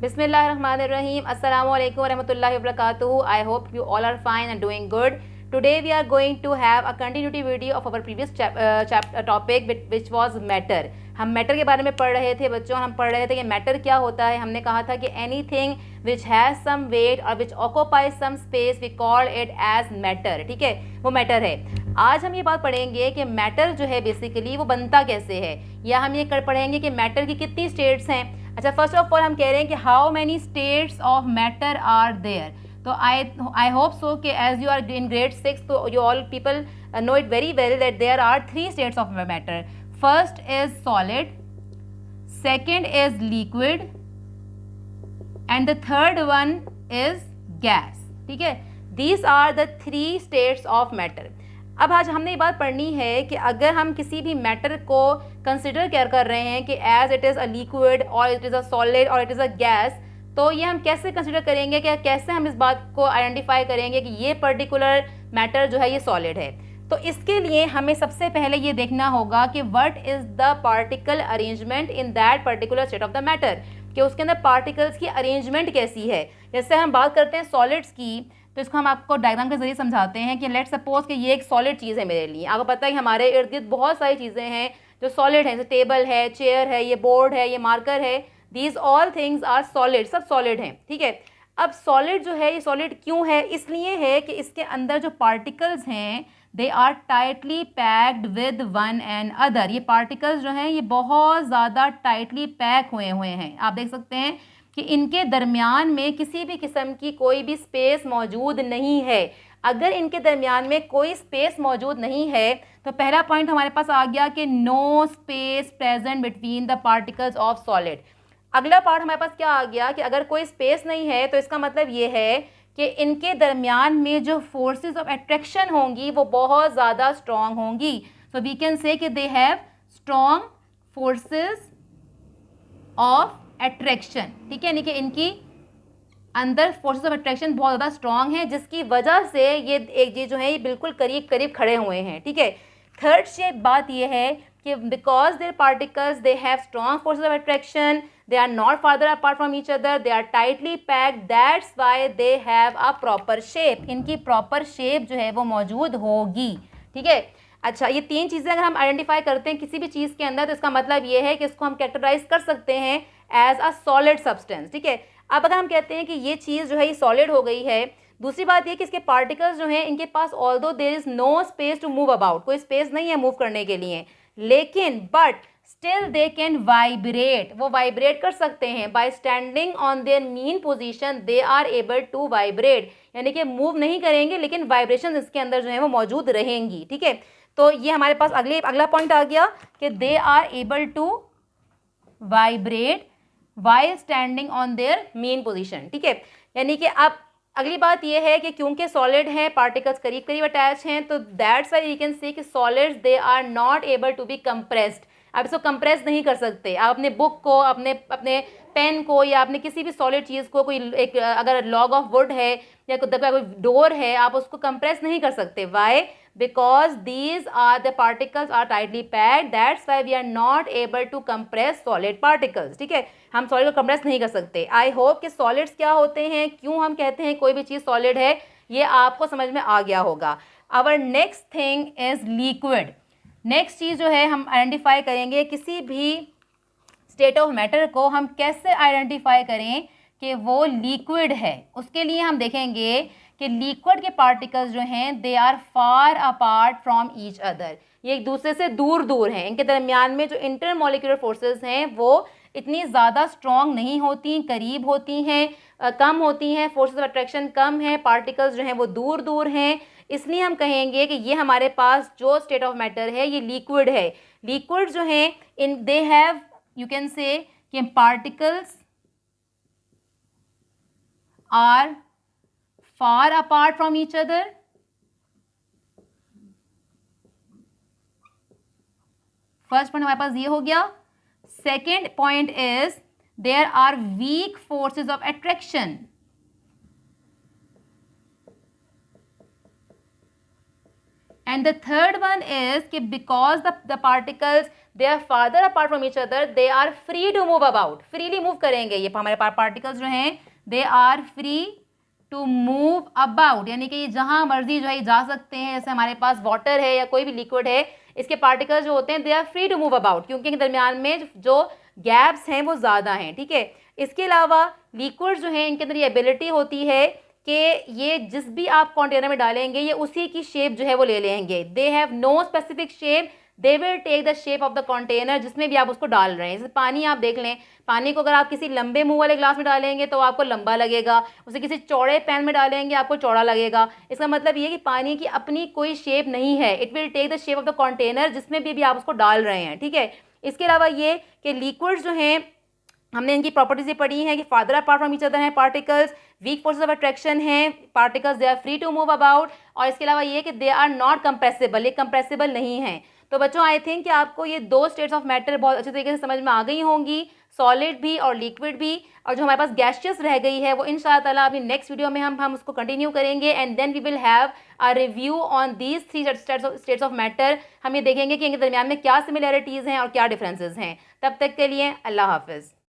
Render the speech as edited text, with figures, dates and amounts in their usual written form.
Bismillahirrahmanirrahim. Assalamu alaikum warahmatullahi wabarakatuh. I hope you all are fine and doing good. Today we are going to have a continuity video of our previous topic which was matter. हम matter के बारे में पढ़ रहे थे बच्चों. हम पढ़ रहे थे कि मैटर क्या होता है. हमने कहा था कि anything which has some weight और which occupies some space we call it as matter. ठीक है, वो मैटर है. आज हम ये बात पढ़ेंगे कि मैटर जो है बेसिकली वो बनता कैसे है, या हम ये पढ़ेंगे कि मैटर की कितनी स्टेट्स हैं. अच्छा, फर्स्ट ऑफ ऑल हम कह रहे हैं कि how many states of matter are there. तो आई होप सो कि as you are in grade 6 तो you all people know it very well that there are 3 states of matter. First is solid, second is liquid and the third one is gas. ठीक है, these are the 3 states of matter. अब आज हमने ये बात पढ़नी है कि अगर हम किसी भी मैटर को कंसिडर कर रहे हैं कि as it is a liquid और इट इज़ अ सॉलिड और इट इज़ अ गैस, तो ये हम कैसे कंसिडर करेंगे, कि कैसे हम इस बात को आइडेंटिफाई करेंगे कि ये पर्टिकुलर मैटर जो है ये सॉलिड है. तो इसके लिए हमें सबसे पहले ये देखना होगा कि what is the particle arrangement in that particular state of the matter, कि उसके अंदर पार्टिकल्स की अरेंजमेंट कैसी है. जैसे हम बात करते हैं सॉलिड्स की, तो इसको हम आपको डायग्राम के जरिए समझाते हैं कि लेट सपोज कि ये एक सॉलिड चीज़ है मेरे लिए. आपको पता है कि हमारे इर्द गिर्द बहुत सारी चीज़ें हैं जो सॉलिड हैं, जैसे टेबल है, चेयर है, ये बोर्ड है, ये मार्कर है. These all things are solid, सब सॉलिड हैं. ठीक है, अब सॉलिड जो है ये सॉलिड क्यों है, इसलिए है कि इसके अंदर जो पार्टिकल्स हैं they are tightly packed with one and other. ये पार्टिकल्स जो हैं ये बहुत ज़्यादा टाइटली पैक हुए हैं. आप देख सकते हैं कि इनके दरमियान में किसी भी किस्म की कोई भी स्पेस मौजूद नहीं है. अगर इनके दरमियान में कोई स्पेस मौजूद नहीं है तो पहला पॉइंट हमारे पास आ गया कि no space present between the particles of solid. अगला पार्ट हमारे पास क्या आ गया कि अगर कोई स्पेस नहीं है तो इसका मतलब ये है कि इनके दरमियान में जो फोर्सेस ऑफ अट्रैक्शन होंगी वो बहुत ज़्यादा स्ट्रॉन्ग होंगी. सो वी कैन से कि दे have strong forces of attraction. ठीक है, यानी कि इनकी अंदर फोर्सेस ऑफ अट्रैक्शन बहुत ज़्यादा स्ट्रॉन्ग है, जिसकी वजह से ये एक चीज़ जो है ये बिल्कुल करीब करीब खड़े हुए हैं. ठीक है, थर्ड शेप बात ये है कि because their particles they have strong forces of attraction, they are not farther apart from each other, they are tightly packed, that's why they have a proper shape. इनकी प्रॉपर शेप जो है वो मौजूद होगी. ठीक है, अच्छा, ये 3 चीज़ें अगर हम आइडेंटिफाई करते हैं किसी भी चीज़ के अंदर तो इसका मतलब ये है कि इसको हम कैटेगराइज कर सकते हैं एज अ सॉलिड सब्सटेंस. ठीक है, अब अगर हम कहते हैं कि ये चीज़ जो है ये सॉलिड हो गई है, दूसरी बात ये कि इसके पार्टिकल्स जो हैं इनके पास although there is no space to move about, कोई स्पेस नहीं है मूव करने के लिए, लेकिन but still they can vibrate, वो वाइब्रेट कर सकते हैं. By standing on their mean position they are able to vibrate, यानी कि मूव नहीं करेंगे लेकिन वाइब्रेशन इसके अंदर जो है वो मौजूद रहेंगी. ठीक है, तो ये हमारे पास अगला पॉइंट आ गया कि they are able to vibrate while standing on their main position. ठीक है, यानी कि अब अगली बात यह है कि क्योंकि सॉलिड है, पार्टिकल्स करीब करीब अटैच हैं, तो that's why you can say that solids they are not able to be compressed. आप इसको कंप्रेस नहीं कर सकते. आप अपने बुक को, अपने पेन को, या अपने किसी भी सॉलिड चीज़ को, कोई एक अगर लॉग ऑफ वुड है या कोई डोर है, आप उसको कंप्रेस नहीं कर सकते. Y? because these are the particles are tightly packed, that's why we are not able to compress solid particles. ठीक है, हम सॉलिड को कंप्रेस नहीं कर सकते. आई होप कि सॉलिड्स क्या होते हैं, क्यों हम कहते हैं कोई भी चीज़ सॉलिड है, ये आपको समझ में आ गया होगा. Our next thing is liquid. Next चीज़ जो है हम आइडेंटिफाई करेंगे किसी भी स्टेट ऑफ मैटर को हम कैसे आइडेंटिफाई करें कि वो लिक्विड है. उसके लिए हम देखेंगे कि लिक्विड के पार्टिकल्स जो हैं they are far apart from each other, ये एक दूसरे से दूर दूर हैं. इनके दरमियान में जो इंटरमोलिकुलर फोर्सेस हैं वो इतनी ज़्यादा स्ट्रॉन्ग नहीं होती, करीब होती हैं, कम होती हैं, फोर्सेस ऑफ अट्रैक्शन कम है, पार्टिकल्स जो हैं वो दूर दूर हैं. इसलिए हम कहेंगे कि ये हमारे पास जो स्टेट ऑफ मैटर है ये लिक्विड है. लिक्विड जो हैं in they have, you can say कि particles are far apart from each other. First point हमारे पास ये हो गया. Second point is there are weak forces of attraction. And the third one is कि because the particles they are farther apart from each other, they are free to move about, freely move करेंगे ये हमारे particles जो हैं, they are free to move about, यानी कि ये जहाँ मर्जी जो है जा सकते हैं। जैसे हमारे पास वाटर है या कोई भी लिक्विड है, इसके पार्टिकल्स जो होते हैं they are free to move about, क्योंकि इनके दरमियान में जो गैप्स हैं वो ज़्यादा हैं, ठीक है। इसके अलावा लिक्विड जो है इनके अंदर ये एबिलिटी होती है कि ये जिस भी आप कंटेनर में डालेंगे ये उसी की शेप जो है वो ले लेंगे। They have no specific shape, they will take the shape of the container जिसमें भी आप उसको डाल रहे हैं। जैसे पानी आप देख लें, पानी को अगर आप किसी लंबे मुंह वाले ग्लास में डालेंगे तो आपको लंबा लगेगा, उसे किसी चौड़े पैन में डालेंगे आपको चौड़ा लगेगा। इसका मतलब ये कि पानी की अपनी कोई शेप नहीं है, it will take the shape of the container जिसमें भी आप उसको डाल रहे हैं, ठीक है। इसके अलावा ये कि लिक्विड्स जो हैं हमने इनकी प्रॉपर्टीज ये पढ़ी हैं कि farther apart from each other हैं particles, weak forces of attraction हैं particles, they are free to move about, और इसके अलावा ये कि दे आर नॉट कंप्रेसिबल, ये कंप्रेसिबल नहीं हैं। तो बच्चों आई थिंक कि आपको ये दो स्टेट्स ऑफ मैटर बहुत अच्छे तरीके से समझ में आ गई होंगी, सॉलिड भी और लिक्विड भी। और जो हमारे पास गैसियस रह गई है वो इंशाअल्लाह ताला अपनी नेक्स्ट वीडियो में हम उसको कंटिन्यू करेंगे, and then we will have a review on these three states of matter. हम ये देखेंगे कि इनके दरमियान में क्या सिमिलैरिटीज़ हैं और क्या डिफरेंसेस हैं। तब तक के लिए अल्लाह हाफिज़।